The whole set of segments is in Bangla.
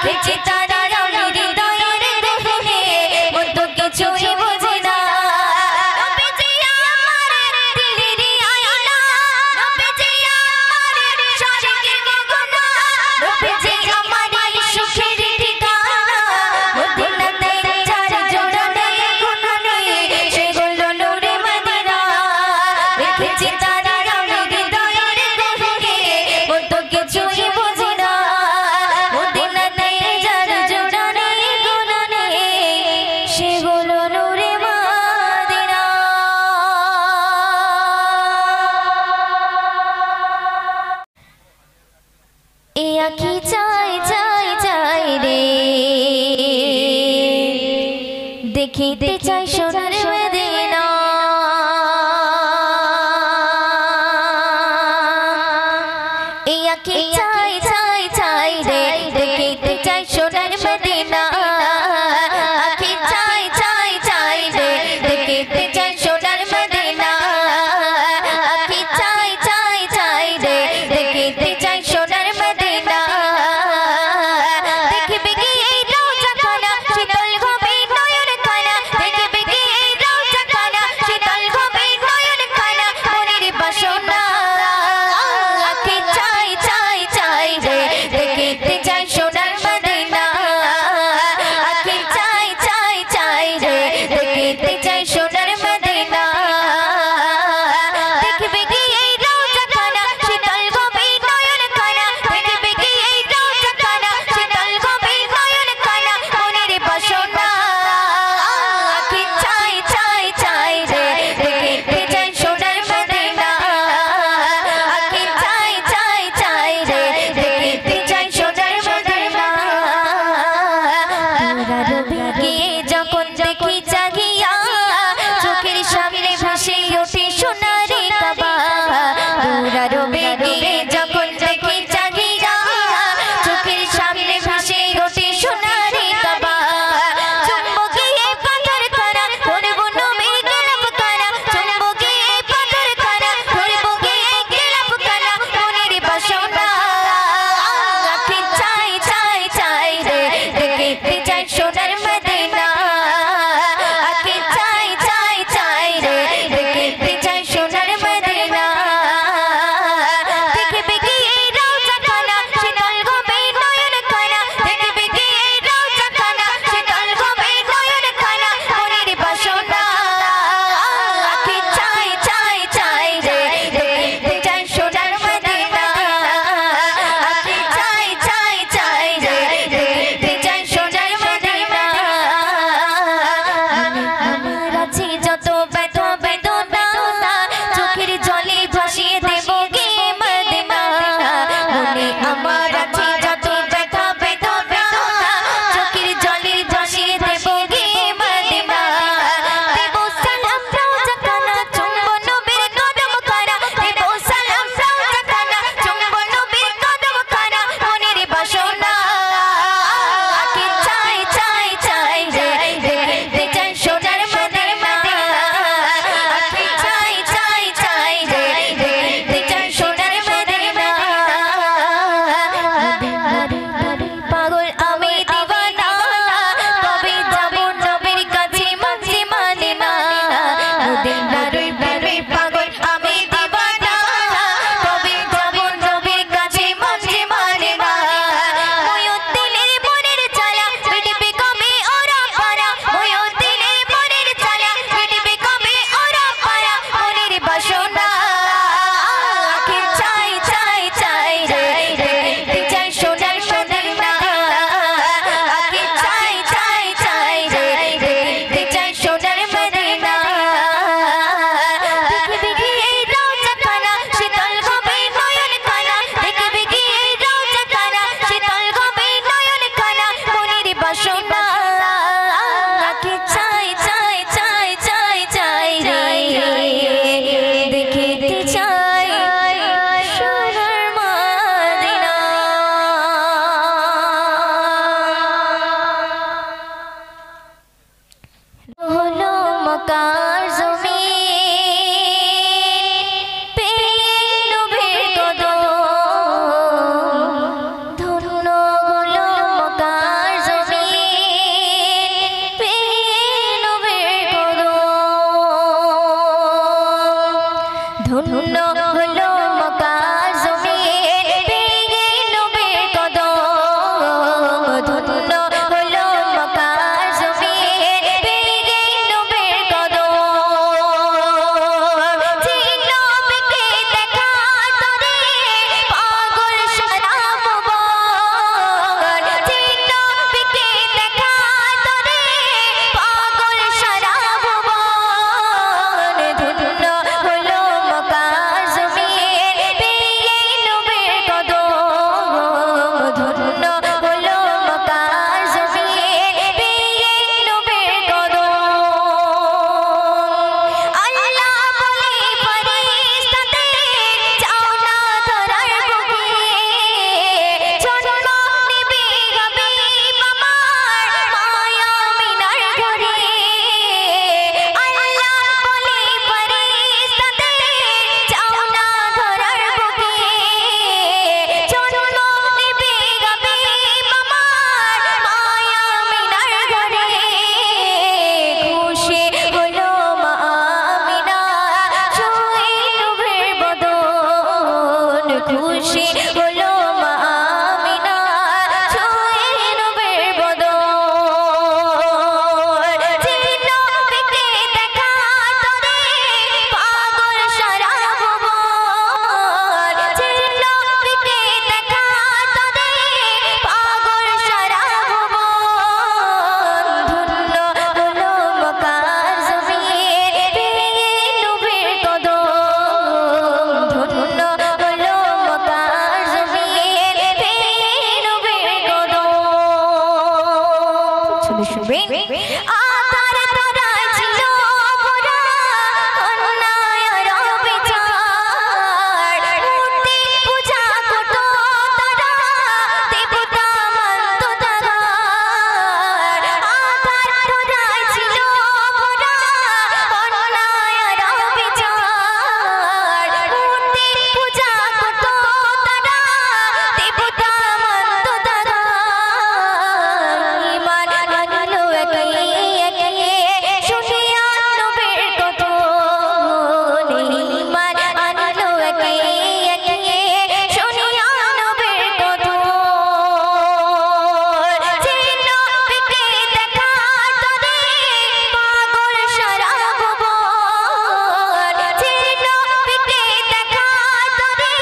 রেখেছি তারা আমি হৃদয়ের গহনে মত কিছুই বুঝি না নবীজি আমার দিলের আয়না নবীজি আমার শারীরিক গগনা নবীজি আমার সুখের ঠিকানা মদিনাতে চার জোড়া নেই গুণা নেই সেগুলো নূরে মদিনা রেখেছি তারা আমি হৃদয়ের গহনে মত কিছুই বুঝি না মদিনাতে চার জোড়া নেই গুণা নেই সেগুলো নূরে মদিনা এ আঁখি চাই চাই চাই রে দেখিতে চাই সোনার মদিনা এ আঁখি চাই চাই চাই রে দেখিতে চাই সোনার মদিনা আঁখি চাই চাই চাই রে দেখিতে চাই সোনার মদিনা আঁখি চাই চাই চাই রে দেখিতে চাই সোনার মদিনা দেখবে কি এই রওজা খানা শীতল হবে নয়ন খানা দেখবে কি এই রওজা খানা শীতল হবে নয়ন খানা মনের বাসনা আঁখি চাই চাই চাই রে দেখিতে চাই সোনার মদিনা আঁখি চাই চাই চাই রে দেখিতে চাই সোনার মদিনা দেখবে কি এই রওজা খানা শীতল হবে নয়ন খানা দেখবে কি এই রওজা খানা শীতল হবে নয়ন খানা মনের বাসনা আঁখি চাই চাই চাই রে দেখিতে চাই সোনার মদিনা আঁখি চাই চাই চাই রে দেখিতে চাই সোনার মদিনা তোরা রবি গিয়ে যখন দেখি জাগিয়া চোখের সামনে ভেসে ওঠে সোনারি কাবা তোরা রবি গিয়ে যখন দেখি জাগিয়া চোখের সামনে ভেসে ওঠে সোনারি কাবা চুম্বকে পাথর খানা ধরবো নবীর গোলাপ খানা চুম্বকে পাথর খানা ধরবো গোলাপ খানা মনের বাসনা আঁখি চাই চাই চাই রে দেখিতে চাই সোনার মদিনা আঁখি চাই চাই চাই রে দেখিতে চাই সোনার মদিনা দেখবে কি এই রওজা খানা শীতল হবে নয়ন খানা দেখবে কি এই রওজা খানা শীতল হবে নয়ন খানা মনের বাসনা আঁখি চাই চাই চাই রে দেখিতে চাই সোনার মদিনা আঁখি চাই চাই চাই রে দেখিতে চাই সোনার মদিনা আমার আছে যত ব্যথা বেদনা চোখের জলে ভাসিয়ে দেব গে মদিনা মনে আমার আছে যত ব্যথা বেদনা চোখের জলে ভাসিয়ে দেব গে মদিনা দেব সালাম রওজা খানা চুম্ব নবীর কদম খানা দেব সালাম রওজা খানা চুম্ব নবীর কদম খানা মনের বাসনা আঁখি চাই চাই চাই রে দেখিতে চাই সোনার মদিনা আঁখি চাই চাই চাই রে দেখিতে চাই সোনার মদিনা পাগল আমি দিওয়ানা কবে যাব নবীর কাছে মাঝে মানে না মদিনার প্রেমে পাগল আমি দিওয়ানা কবে যাব নবীর কাছে মাঝে মানে না ময়ূরদিনের মনের চালা মিটবে কবে ওরা পারা ময়ূরদিনের মনের চালা মিটবে কবে ওরা পারা মনের বাসনা আঁখি চাই চাই চাই রে দেখিতে চাই সোনার মদিনা শুনে শুনবেন আধার তোরা ছিল মোরা অন্যায় আর অবিচার মূর্তি পূজা করত তারা দেবতা মানত তারা আধার তোরা ছিল মোরা অন্যায় আর অবিচার মূর্তি পূজা করত তারা দেবতা মানত তারা ইমান আনলো একে একে শুনিয়া নবীর কথা ইমান আনলো একে একে শুনিয়া নবীর কথা যে নবীকে দেখার তরে পাগল সারা ভুবন যে নবীকে দেখার তরে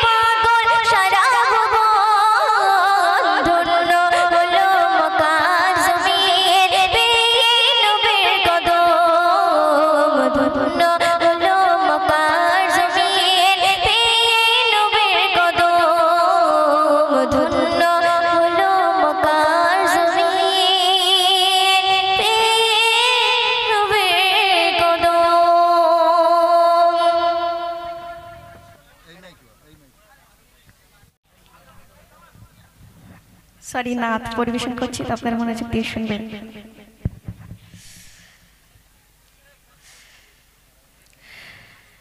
পাগল সারা ভুবন ধন্য হলো মক্কার জমিন পেয়ে নবীর কদম ধন্য হলো মক্কার জমিন পেয়ে নবীর কদম ধন্য হলো মক্কার জমিন পেয়ে নবীর কদম। সরি নাথ পরিবেশন করছি তো আপনারা মনোযোগ দিয়ে শুনবেন।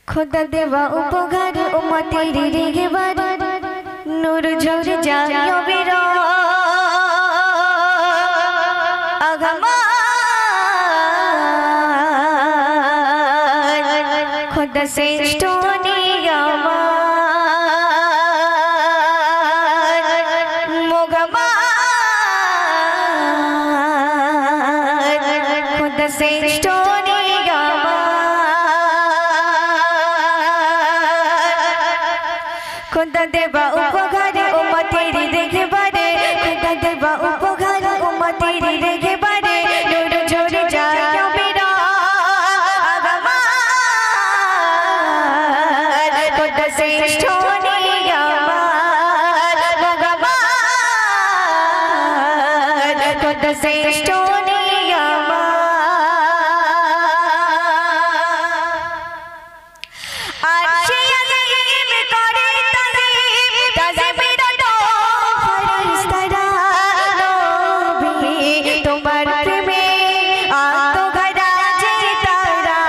খোদা দেওয়া উপকার উম্মতের রেগেবার নূর ঝরে যায় অবিরা আগামার খোদা শ্রেষ্ঠ নিয়ামার মোগামার খোদা শ্রেষ্ঠ খোদা দেবা উপকারে উম্মতের দেখবারে খোদা দেবা উপকারে উম্মতের দেখবারে নূর ঝরে যায় অবিরা আগামার খোদা শ্রেষ্ঠ নিয়ামার মোগামার খোদা শ্রেষ্ঠ নিয়ামার আর সে আজিম করে তাজিমের তো ফেরেশতারা নবী তোমার প্রেমে আত্মঘরা যে তারা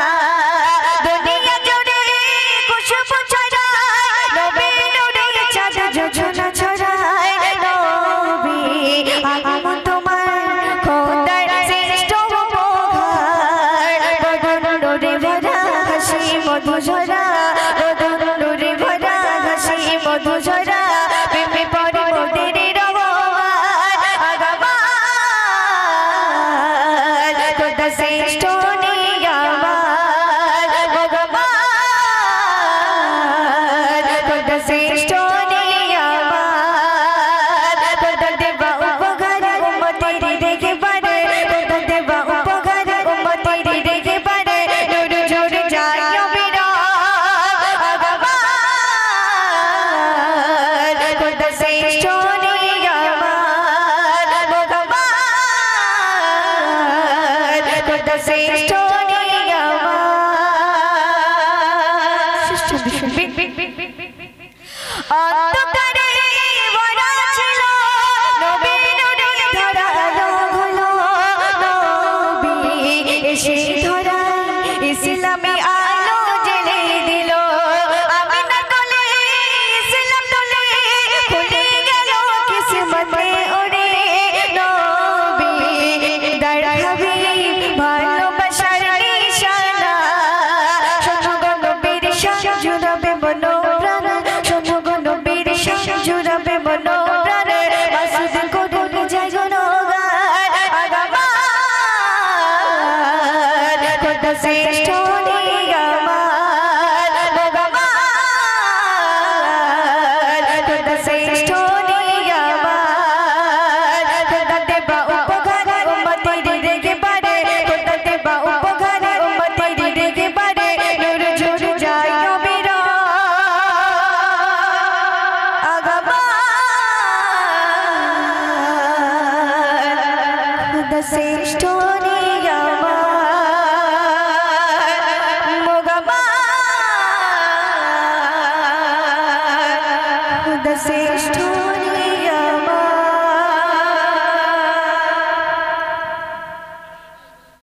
দুনিয়া জুড়ে খুশবু ছড়ায় নবী নূরের চাঁদ যোজনা ছড়ায় নবী আগমন তোমার খোদার শ্রেষ্ঠ উপহার বদন নূরে ভরা হাসি মধু ঝরা বদন নূরে ভরা হাসি মধু ঝরা প্রেমে পড়ে মোদের রহমান আগামার খোদা শ্রেষ্ঠ নিয়ামার মোগামার খোদা শ্রেষ্ঠ নিয়ামার খোদা দেবা উপকার উম্মতের দেখবারে খোদা দেবা উপকার উম্মতের দেখবারে নূর ঝরে যায় অবিরা আগামার খোদা শ্রেষ্ঠ নিয়ামার মোগামার খোদা শ্রেষ্ঠ নিয়ামার